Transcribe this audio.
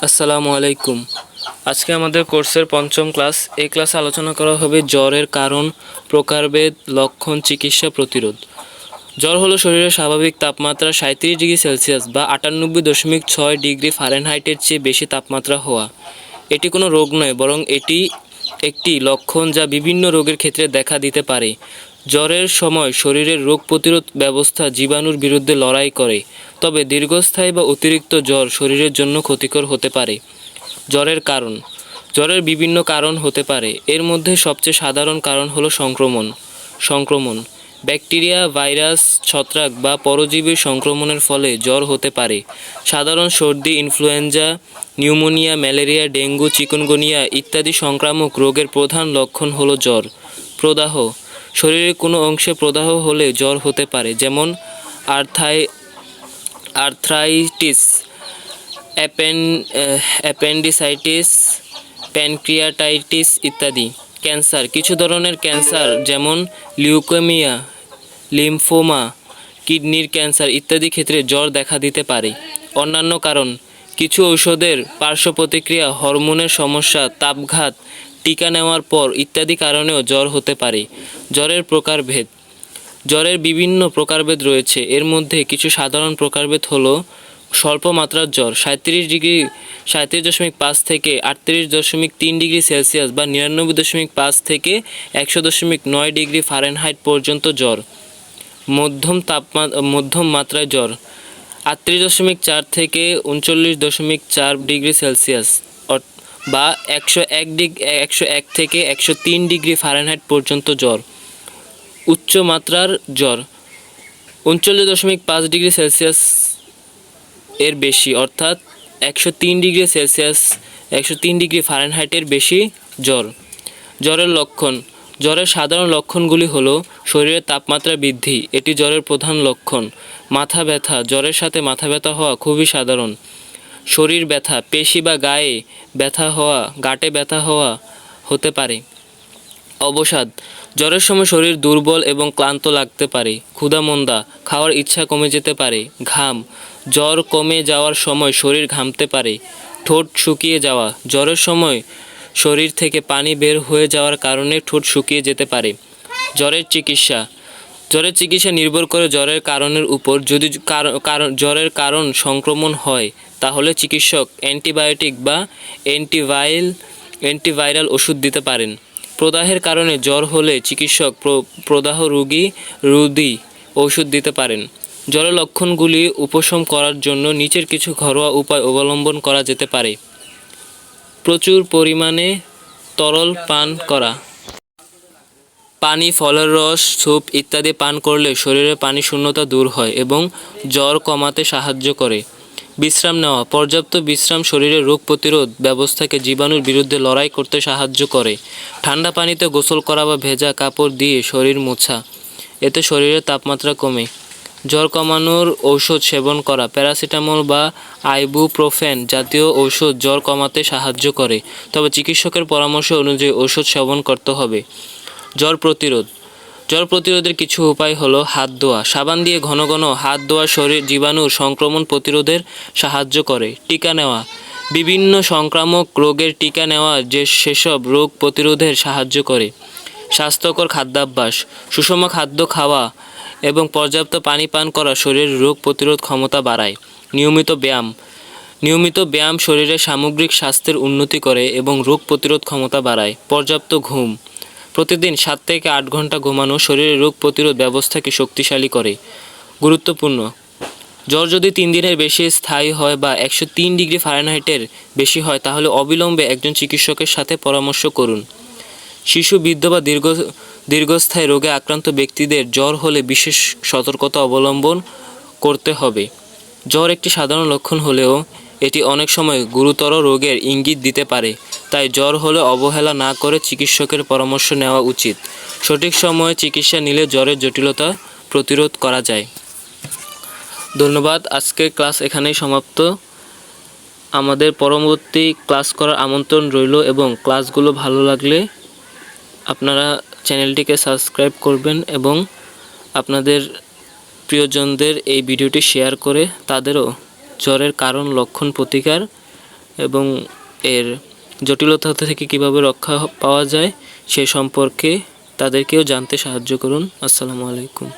আসসালামু আলাইকুম। আজকে আমাদের কোর্সের পঞ্চম ক্লাস। এই ক্লাসে আলোচনা করা হবে জ্বরের কারণ, প্রকারভেদ, লক্ষণ, চিকিৎসা, প্রতিরোধ। জ্বর হলো শরীরের স্বাভাবিক তাপমাত্রা 37 ডিগ্রি সেলসিয়াস বা 98.6 ডিগ্রি ফারেনহাইটের চেয়ে বেশি তাপমাত্রা হওয়া। এটি কোনো রোগ নয়, বরং এটি একটি লক্ষণ যা বিভিন্ন রোগের ক্ষেত্রে দেখা দিতে পারে। জ্বরের সময় শরীরের রোগ প্রতিরোধ ব্যবস্থা জীবাণুর বিরুদ্ধে লড়াই করে, তবে দীর্ঘস্থায়ী বা অতিরিক্ত জ্বর শরীরের জন্য ক্ষতিকর হতে পারে। জ্বরের কারণ। জ্বরের বিভিন্ন কারণ হতে পারে। এর মধ্যে সবচেয়ে সাধারণ কারণ হলো সংক্রমণ। ব্যাকটেরিয়া, ভাইরাস, ছত্রাক বা পরজীবীর সংক্রমণের ফলে জ্বর হতে পারে। সাধারণ সর্দি, influenza, pneumonia, malaria, dengue, chikungunya ইত্যাদি সংক্রামক রোগের প্রধান লক্ষণ হলো জ্বর। প্রদাহ। শরীরের কোনো অংশে প্রদাহ হলে জ্বর হতে পারে, যেমন আর্থ্রাইটিস, অ্যাপেন্ডিসাইটিস, প্যানক্রিয়াটাইটিস ইত্যাদি। ক্যান্সার। কিছু ধরনের ক্যান্সার যেমন লিউকেমিয়া, লিম্ফোমা, কিডনির ক্যান্সার ইত্যাদি ক্ষেত্রে জ্বর দেখা দিতে পারে। অন্যান্য কারণ। কিছু ঔষধের পার্শ্ব প্রতিক্রিয়া, হরমোনের সমস্যা, তাপঘাত, টিকা নেওয়ার পর ইত্যাদি কারণেও জ্বর হতে পারে। জ্বরের প্রকারভেদ। জ্বরের বিভিন্ন প্রকারভেদ রয়েছে। এর মধ্যে কিছু সাধারণ প্রকারভেদ হলো: স্বল্প মাত্রার জ্বর 37.5 থেকে 38.3 ডিগ্রি সেলসিয়াস বা 99.5 থেকে 100.9 ডিগ্রি ফারেনহাইট পর্যন্ত জ্বর। মধ্যম মাত্রায় জ্বর 38.4 থেকে 39.4 ডিগ্রি সেলসিয়াস বা 101 থেকে 103 ডিগ্রি ফারেনহাইট পর্যন্ত জ্বর। উচ্চ মাত্রার জ্বর 39.5 ডিগ্রি সেলসিয়াস এর বেশি, অর্থাৎ 103 ডিগ্রি সেলসিয়াস 103 ডিগ্রি ফারেনহাইটের বেশি জ্বর। জ্বরের লক্ষণ। জ্বরের সাধারণ লক্ষণগুলি হলো: শরীরের তাপমাত্রা বৃদ্ধি, এটি জ্বরের প্রধান লক্ষণ। মাথা ব্যথা। জ্বরের সাথে মাথা ব্যথা হওয়া খুবই সাধারণ। শরীর ব্যথা, পেশি বা গাঁটে ব্যথা হওয়া হতে পারে। অবসাদ। জ্বরের সময় শরীর দুর্বল এবং ক্লান্ত লাগতে পারে। ক্ষুধা-মন্দা, খাওয়ার ইচ্ছা কমে যেতে পারে। ঘাম। জ্বর কমে যাওয়ার সময় শরীর ঘামতে পারে। ঠোঁট শুকিয়ে যাওয়া। জ্বরের সময় শরীর থেকে পানি বের হয়ে যাওয়ার কারণে ঠোঁট শুকিয়ে যেতে পারে। জ্বরের চিকিৎসা। জ্বরের চিকিৎসা নির্ভর করে জ্বরের কারণের উপর। যদি জ্বরের কারণ সংক্রমণ হয়, তাহলে চিকিৎসক অ্যান্টিবায়োটিক বা অ্যান্টিভাইরাল ওষুধ দিতে পারেন। প্রদাহের কারণে জ্বর হলে চিকিৎসক প্রদাহ রোধী ওষুধ দিতে পারেন। জ্বরের লক্ষণগুলি উপশম করার জন্য নিচের কিছু ঘরোয়া উপায় অবলম্বন করা যেতে পারে: প্রচুর পরিমাণে তরল পান করা। পানি, ফলের রস, স্যুপ ইত্যাদি পান করলে শরীরে পানি শূন্যতা দূর হয় এবং জ্বর কমাতে সাহায্য করে। বিশ্রাম নেওয়া। পর্যাপ্ত বিশ্রাম শরীরের রোগ প্রতিরোধ ব্যবস্থাকে জীবাণুর বিরুদ্ধে লড়াই করতে সাহায্য করে। ঠান্ডা পানিতে গোসল করা বা ভেজা কাপড় দিয়ে শরীর মোছা, এতে শরীরের তাপমাত্রা কমে। জ্বর কমানোর ঔষধ সেবন করা। প্যারাসিটামল বা আইবুপ্রোফেন জাতীয় ঔষধ জ্বর কমাতে সাহায্য করে, তবে চিকিৎসকের পরামর্শ অনুযায়ী ঔষধ সেবন করতে হবে। জ্বর প্রতিরোধের কিছু উপায় হলো: হাত ধোয়া। সাবান দিয়ে ঘন ঘন হাত ধোয়া শরীর জীবাণুর সংক্রমণ প্রতিরোধের সাহায্য করে। টিকা নেওয়া। বিভিন্ন সংক্রামক রোগের টিকা নেওয়া সেসব রোগ প্রতিরোধের সাহায্য করে। স্বাস্থ্যকর খাদ্যাভ্যাস। সুষম খাদ্য খাওয়া এবং পর্যাপ্ত পানি পান করা শরীরের রোগ প্রতিরোধ ক্ষমতা বাড়ায়। নিয়মিত ব্যায়াম শরীরের সামগ্রিক স্বাস্থ্যের উন্নতি করে এবং রোগ প্রতিরোধ ক্ষমতা বাড়ায়। পর্যাপ্ত ঘুম। প্রতিদিন 7 থেকে 8 ঘন্টা ঘুমানো শরীরের রোগ প্রতিরোধ ব্যবস্থাকে শক্তিশালী করে। গুরুত্বপূর্ণ: জ্বর যদি 3 দিনের বেশি স্থায়ী হয় বা 103 ডিগ্রি ফারেনহাইটের বেশি হয়, তাহলে অবিলম্বে একজন চিকিৎসকের সাথে পরামর্শ করুন। শিশু, বৃদ্ধ বা দীর্ঘস্থায়ী রোগে আক্রান্ত ব্যক্তিদের জ্বর হলে বিশেষ সতর্কতা অবলম্বন করতে হবে। জ্বর একটি সাধারণ লক্ষণ হলেও এটি অনেক সময় গুরুতর রোগের ইঙ্গিত দিতে পারে। তাই জ্বর হলে অবহেলা না করে চিকিৎসকের পরামর্শ নেওয়া উচিত। সঠিক সময়ে চিকিৎসা নিলে জ্বরের জটিলতা প্রতিরোধ করা যায়। ধন্যবাদ। আজকের ক্লাস এখানেই সমাপ্ত। আমাদের পরবর্তী ক্লাস করার আমন্ত্রণ রইল এবং ক্লাসগুলো ভালো লাগলে আপনারা চ্যানেলটিকে সাবস্ক্রাইব করবেন এবং আপনাদের প্রিয়জনদের এই ভিডিওটি শেয়ার করে তাদেরও জ্বরের কারণ, লক্ষণ, প্রতিকার এবং এর জটিলতা থেকে কিভাবে রক্ষা পাওয়া যায় সে সম্পর্কে তাদেরকেও জানতে সাহায্য করুন। আসসালামু আলাইকুম।